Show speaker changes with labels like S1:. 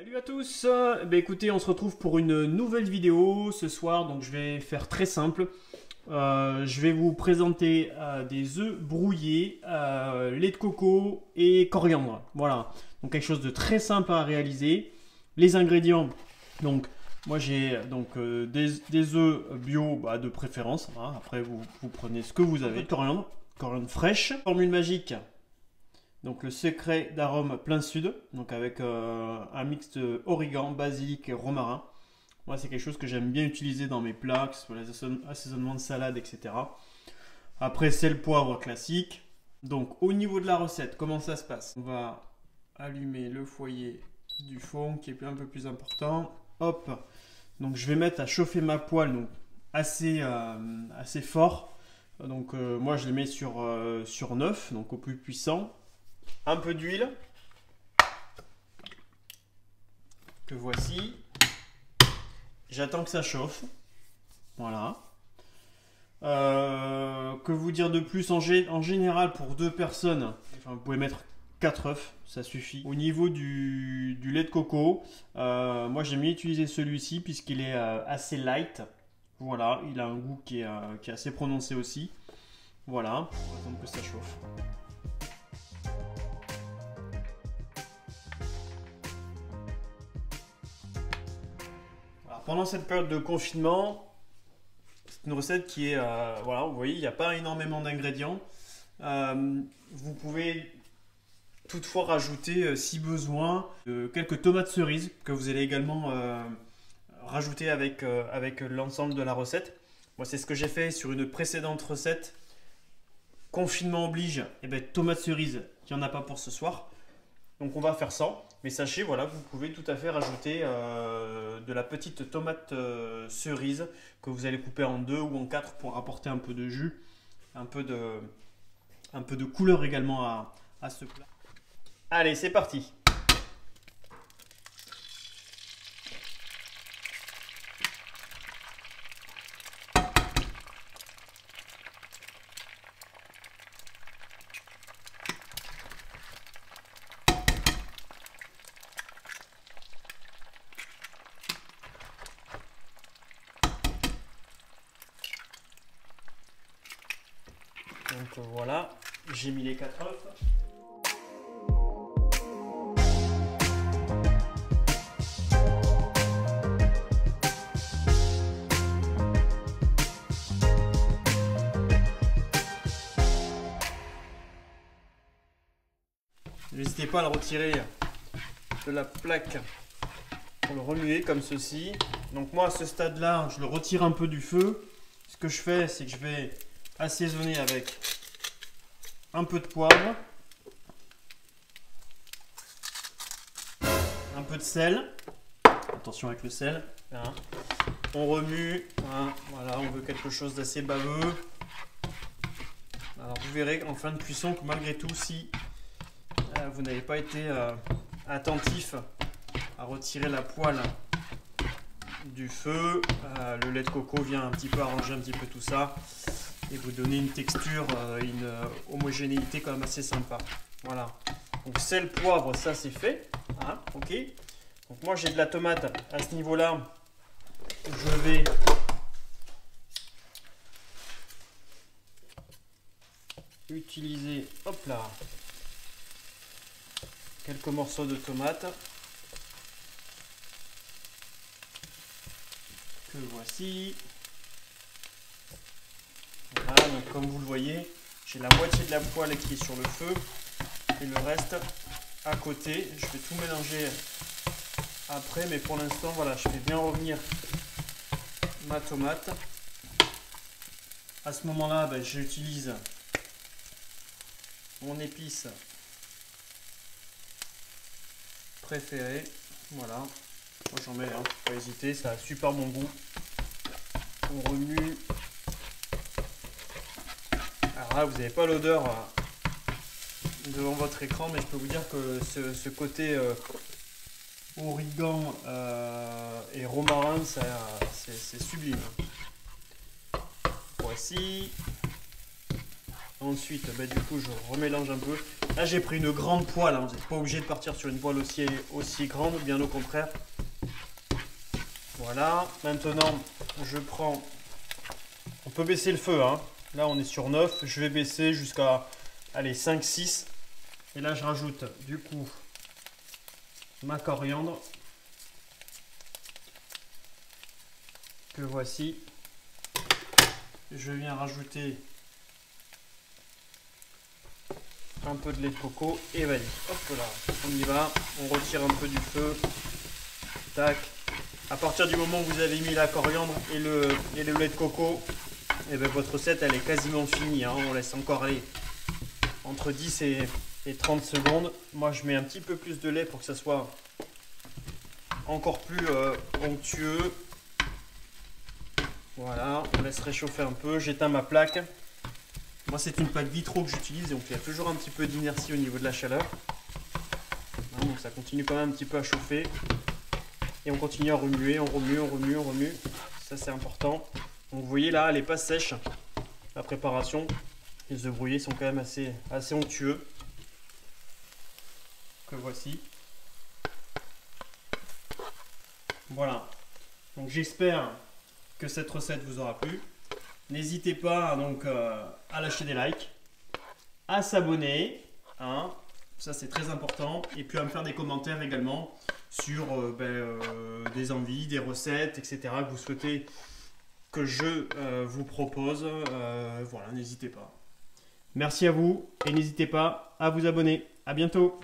S1: Salut à tous, écoutez, on se retrouve pour une nouvelle vidéo ce soir. Donc je vais faire très simple. Je vais vous présenter des œufs brouillés, lait de coco et coriandre. Voilà, donc quelque chose de très simple à réaliser. Les ingrédients, donc moi j'ai des œufs bio de préférence. Voilà. Après vous prenez ce que vous avez. Coriandre fraîche. Formule magique. Donc le secret d'arôme plein sud, donc avec un mix de origan, basilic et romarin. Moi c'est quelque chose que j'aime bien utiliser dans mes plats, que ce soit les assaisonnements de salade, etc. Après sel, poivre classique. Donc au niveau de la recette, comment ça se passe? On va allumer le foyer du fond qui est un peu plus important. Hop, donc je vais mettre à chauffer ma poêle, donc assez fort. Donc moi je les mets sur 9, donc au plus puissant. Un peu d'huile que voici. J'attends que ça chauffe. Voilà. Que vous dire de plus en général pour 2 personnes, vous pouvez mettre 4 œufs, ça suffit. Au niveau du lait de coco, moi j'aime bien utiliser celui-ci puisqu'il est assez light. Voilà, il a un goût qui est assez prononcé aussi. Voilà, on va attendre que ça chauffe. Pendant cette période de confinement, c'est une recette qui est, voilà, vous voyez, il n'y a pas énormément d'ingrédients. Vous pouvez toutefois rajouter, si besoin, quelques tomates cerises que vous allez également rajouter avec l'ensemble de la recette. Moi, c'est ce que j'ai fait sur une précédente recette. Confinement oblige, et tomates cerises, il n'y en a pas pour ce soir. Donc on va faire ça, mais sachez voilà, que vous pouvez tout à fait rajouter de la petite tomate cerise que vous allez couper en 2 ou en 4 pour apporter un peu de jus, un peu de couleur également à ce plat. Allez, c'est parti! Donc voilà, j'ai mis les 4 œufs. N'hésitez pas à le retirer de la plaque pour le remuer comme ceci. Donc moi à ce stade-là, je le retire un peu du feu. Ce que je fais, c'est que je vais assaisonner avec un peu de poivre, un peu de sel. Attention avec le sel. Hein. On remue. Hein. Voilà, on veut quelque chose d'assez baveux. Alors vous verrez en fin de cuisson que malgré tout, si vous n'avez pas été attentif à retirer la poêle du feu, le lait de coco vient un petit peu arranger un petit peu tout ça et vous donner une texture, une homogénéité quand même assez sympa. Voilà. Donc sel, poivre, ça c'est fait. Hein, ok. Donc moi j'ai de la tomate à ce niveau-là. Je vais utiliser, hop là, quelques morceaux de tomate que voici. Voilà, donc comme vous le voyez, j'ai la moitié de la poêle qui est sur le feu et le reste à côté. Je vais tout mélanger après, mais pour l'instant, voilà, je fais bien revenir ma tomate. À ce moment-là, j'utilise mon épice préférée. Voilà, moi j'en mets, hein, faut pas hésiter, ça a super bon goût. On remue. Alors là, vous n'avez pas l'odeur devant votre écran, mais je peux vous dire que ce côté origan et romarin, c'est sublime. Voici. Ensuite, du coup, je remélange un peu. Là, j'ai pris une grande poêle. Hein. Vous n'êtes pas obligé de partir sur une poêle aussi grande, bien au contraire. Voilà. Maintenant, je prends... On peut baisser le feu. Hein. Là, on est sur 9. Je vais baisser jusqu'à 5, 6. Et là, je rajoute du coup ma coriandre. Que voici. Je viens rajouter un peu de lait de coco et vanille. Hop là, on y va. On retire un peu du feu. Tac. À partir du moment où vous avez mis la coriandre et le lait de coco, et votre recette elle est quasiment finie. Hein. On laisse encore aller entre 10 et 30 secondes. Moi je mets un petit peu plus de lait pour que ça soit encore plus onctueux. Voilà, on laisse réchauffer un peu. J'éteins ma plaque. Moi c'est une plaque vitro que j'utilise, donc il y a toujours un petit peu d'inertie au niveau de la chaleur. Donc ça continue quand même un petit peu à chauffer. Et on continue à remuer, on remue, on remue, on remue. Ça c'est important. Donc vous voyez là, elle n'est pas sèche. La préparation, les œufs brouillés sont quand même assez onctueux. Que voici. Voilà. Donc j'espère que cette recette vous aura plu. N'hésitez pas donc à lâcher des likes, à s'abonner, hein, ça c'est très important, et puis à me faire des commentaires également sur des envies, des recettes, etc. que vous souhaitez que je vous propose. Voilà, n'hésitez pas. Merci à vous et n'hésitez pas à vous abonner. À bientôt.